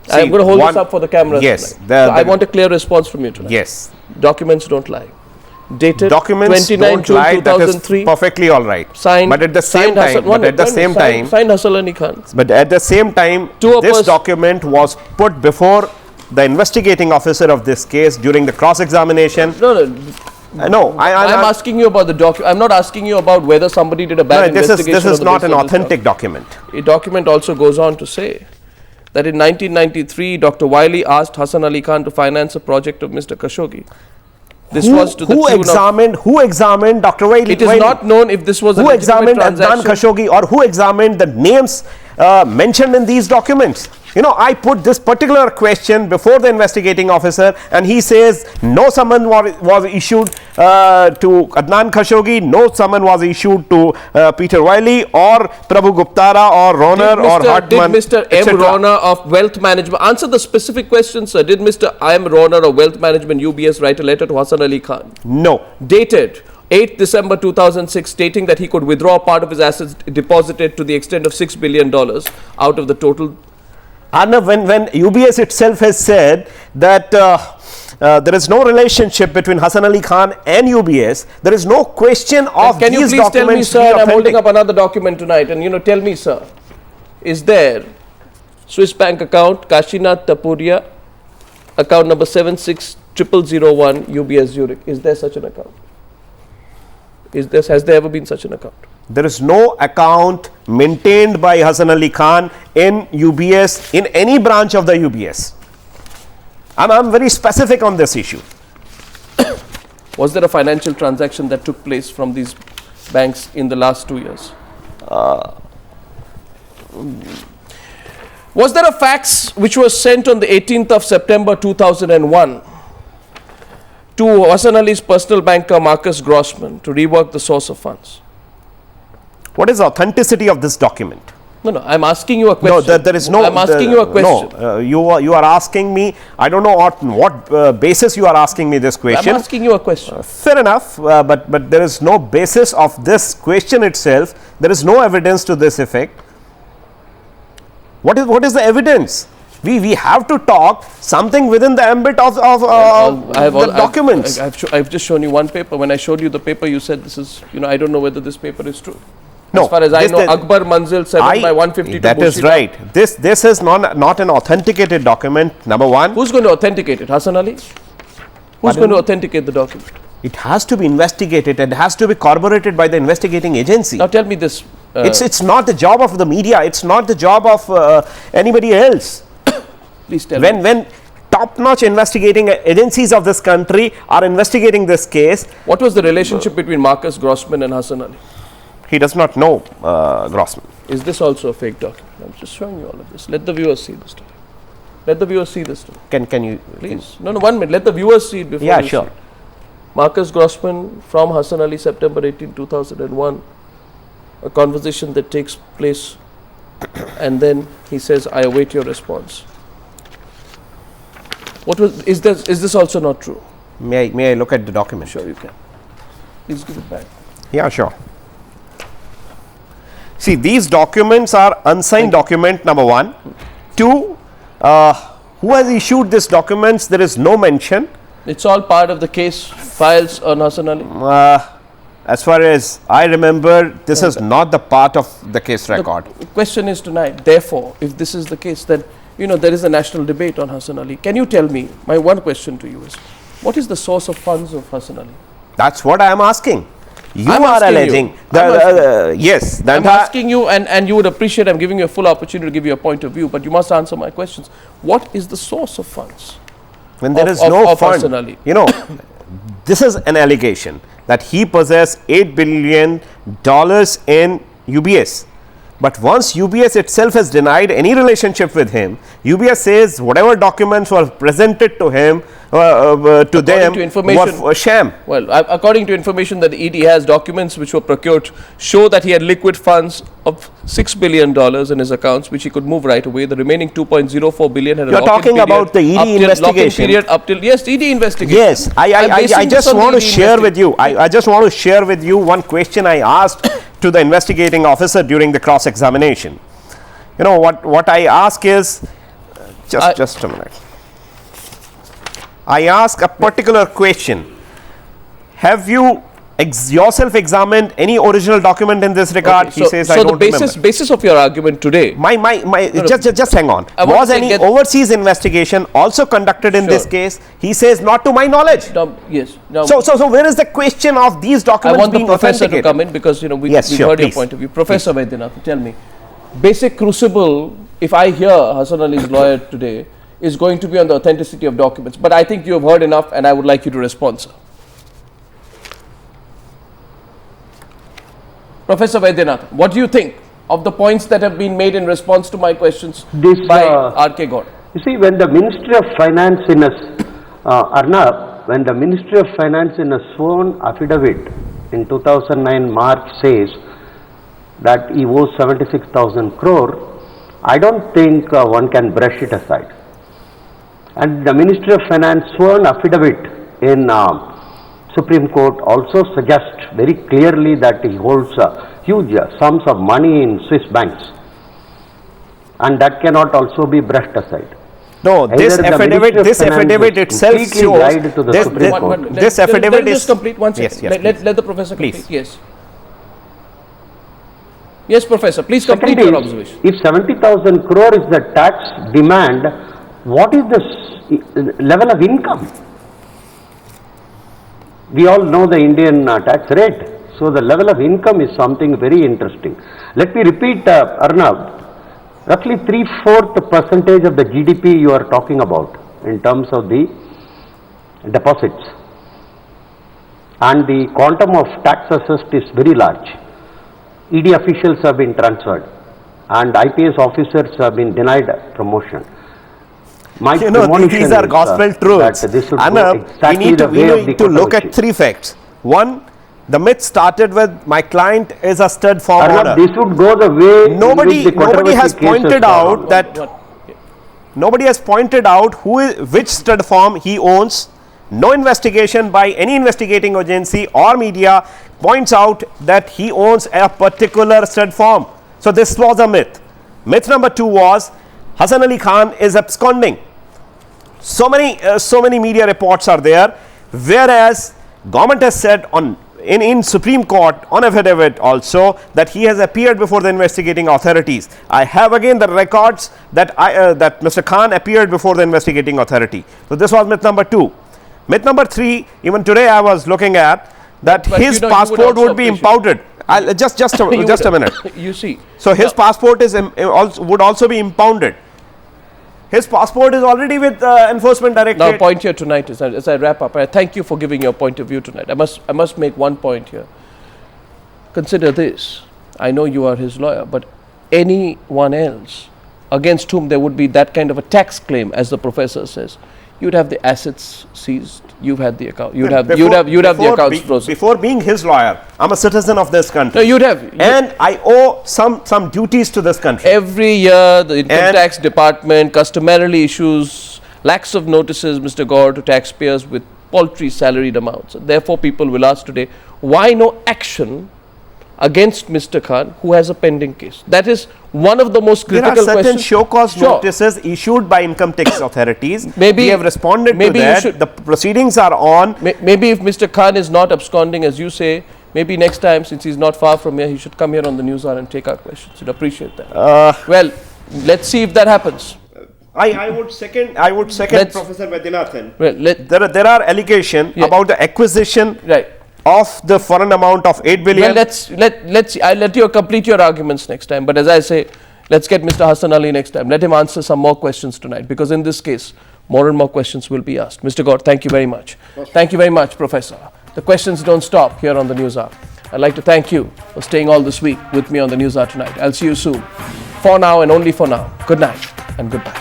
I'm going to hold this up for the camera. Yes. I want a clear response from you tonight. Yes. Documents don't lie. Dated Documents 29 don't June lie. 2003. That is perfectly all right. Signed. But at the same time, signed Hassan Ali Khan. But at the same time, this document was put before the investigating officer of this case during the cross-examination. No, I'm asking you about the document. I'm not asking you about whether somebody did a bad investigation. This is not an authentic document. A document also goes on to say that in 1993, Dr. Wiley asked Hassan Ali Khan to finance a project of Mr. Khashoggi. This was to the who examined Dr. Wiley? It is not known if this was a legitimate transaction. Who examined Adnan Khashoggi, or who examined the names mentioned in these documents? You know, I put this particular question before the investigating officer, and he says no summon was issued to Adnan Khashoggi, no summon was issued to Peter Wiley or Prabhu Guptara or Roner or Hartman. Did Mr. M. Roner of Wealth Management answer the specific question, sir? Did Mr. M. Roner of Wealth Management UBS write a letter to Hassan Ali Khan? No. Dated 8 December 2006, stating that he could withdraw part of his assets deposited to the extent of $6 billion out of the total. Arnav, when UBS itself has said that there is no relationship between Hassan Ali Khan and UBS, there is no question of can these you please tell me, documents. sir, I'm holding up another document tonight, and tell me, sir, is there Swiss bank account Kashinath Tapuria, account number 760001 UBS Zurich? Is there such an account? Has there ever been such an account? There is no account maintained by Hassan Ali Khan in UBS, in any branch of the UBS. I'm very specific on this issue. Was there a financial transaction that took place from these banks in the last 2 years? Was there a fax which was sent on the 18th of September 2001 to Hassan Ali's personal banker Marcus Grossman to rework the source of funds? What is the authenticity of this document? No, I'm asking you a question. No, there is no. I'm asking you a question. No, you are asking me. I don't know on what basis you are asking me this question. I'm asking you a question. Fair enough, but there is no basis of this question itself. There is no evidence to this effect. What is the evidence? We have to talk something within the ambit of the documents. I've just shown you one paper. When I showed you the paper, you said this is, I don't know whether this paper is true. No, as far as I know, Akbar Manzil 7 by 152. That is right. This is not an authenticated document, number one. Who's going to authenticate it? Hassan Ali? Who's going to authenticate the document? It has to be investigated and has to be corroborated by the investigating agency. Now tell me this. It's not the job of the media. It's not the job of anybody else. Please tell me. When top-notch investigating agencies of this country are investigating this case. What was the relationship between Marcus Grossman and Hassan Ali? He does not know Grossman. Is this also a fake document? I'm just showing you all of this. Let the viewers see this document. Let the viewers see this document. Can you please? No, 1 minute. Let the viewers see it before. Yeah, sure. Marcus Grossman from Hassan Ali, September 18, 2001. A conversation that takes place, and then he says, "I await your response." Is this also not true? May I look at the document? Sure, you can. Please give it back. Yeah, sure. See, these documents are unsigned document, number one. Two, who has issued these documents? There is no mention. It's all part of the case files on Hassan Ali. As far as I remember, this is not the part of the case record. The question is tonight, therefore, if this is the case, then there is a national debate on Hassan Ali. Can you tell me, my one question to you is, what is the source of funds of Hassan Ali? That's what I am asking. You are alleging. Yes. I'm asking you, and you would appreciate I'm giving you a full opportunity to give you a point of view, but you must answer my questions. What is the source of funds? When there is no fund, Hassan Ali? This is an allegation that he possessed $8 billion in UBS. But once UBS itself has denied any relationship with him, UBS says whatever documents were presented to him, to them, were sham. Well, according to information that the ED has, documents which were procured show that he had liquid funds of $6 billion in his accounts, which he could move right away. The remaining $2.04 billion had a lock-in period. You're talking about the ED investigation. Yes, ED investigation. Yes, I just want to share with you. I just want to share with you one question I asked to the investigating officer during the cross-examination. What I ask is, Just a minute. I ask a particular question. Have you yourself examined any original document in this regard? Okay, He says, I don't remember. So the basis of your argument today. Just hang on. want Was to any get- overseas investigation also conducted in this Sure. case? He says, not to my knowledge. Yes. Now, So where is the question of these I documents want the being professor to authenticated? come in because we Yes, we've sure, heard your please. point of view. Professor Vaidyanathan, tell me, basic crucible, if I hear Hassan Ali's lawyer today, is going to be on the authenticity of documents. But I think you have heard enough and I would like you to respond, sir. Professor Vaidyanathan, what do you think of the points that have been made in response to my questions by R.K. Gaur? You see, when the Ministry of Finance in a, Arnab, when the Ministry of Finance in a sworn affidavit in 2009 March says that he owes 76,000 crore, I don't think one can brush it aside. And the Ministry of Finance sworn affidavit in Supreme Court also suggests very clearly that he holds huge sums of money in Swiss banks, and that cannot also be brushed aside. No, this Either the affidavit, Ministry of this Finance affidavit is itself completely shows lied to the Supreme Court. this affidavit let me is just complete one second. Yes, let please. the professor complete. Please. Yes. Yes, Professor, please complete Second your is, observation. if 70,000 crore is the tax demand, what is the level of income? We all know the Indian tax rate, so the level of income is something very interesting. Let me repeat, Arnab, roughly 3/4 percentage of the GDP you are talking about in terms of the deposits, and the quantum of tax assessed is very large. ED officials have been transferred and IPS officers have been denied promotion. My these premonition are is, gospel truths. that this should And go exactly the way of the to look at controversy. 3 facts. One, the myth started with my client is a stud farm Arnab, owner. this would go the way in Nobody which the controversy has cases pointed are out on. that nobody has pointed out which stud farm he owns. No investigation by any investigating agency or media points out that he owns a particular stud farm. So this was a myth. Myth number 2 was Hassan Ali Khan is absconding. So many media reports are there, whereas government has said in Supreme Court on affidavit also that he has appeared before the investigating authorities. I have again the records that that Mr. Khan appeared before the investigating authority. So this was myth number 2. Myth number 3, even today I was looking at that But his you passport also would be appreciate- impounded. I'll just a minute. You see. So his passport is would also be impounded. His passport is already with Enforcement Directorate. Now, point here tonight is as I wrap up. I thank you for giving your point of view tonight. I must make one point here. Consider this. I know you are his lawyer, but anyone else against whom there would be that kind of a tax claim, as the professor says, you'd have the assets seized. You've had the account. You'd have the accounts frozen. Before being his lawyer, I'm a citizen of this country. No, you'd have. And I owe some duties to this country. Every year, the income And- tax department customarily issues lakhs of notices, Mr. Gaur, to taxpayers with paltry salaried amounts. Therefore, people will ask today, why no action against Mr. Khan, who has a pending case? That is one of the most There critical are certain questions. show cause Sure. notices issued by income tax authorities. Maybe- we have responded to maybe you that. should- The proceedings are on. Maybe if Mr. Khan is not absconding, as you say, maybe next time, since he's not far from here, he should come here on the news hour and take our questions. We'd appreciate that. Well, let's see if that happens. I would second Let's- Professor Vaidyanathan. Well, There are allegations Yeah. about the acquisition right. of the foreign amount of 8 billion. Well, let's see. I'll let you complete your arguments next time. But as I say, let's get Mr. Hassan Ali next time. Let him answer some more questions tonight, because in this case, more and more questions will be asked. Mr. Gaur, thank you very much. Thank you very much, Professor. The questions don't stop here on the News Hour. I'd like to thank you for staying all this week with me on the News Hour tonight. I'll see you soon. For now and only for now. Good night and goodbye.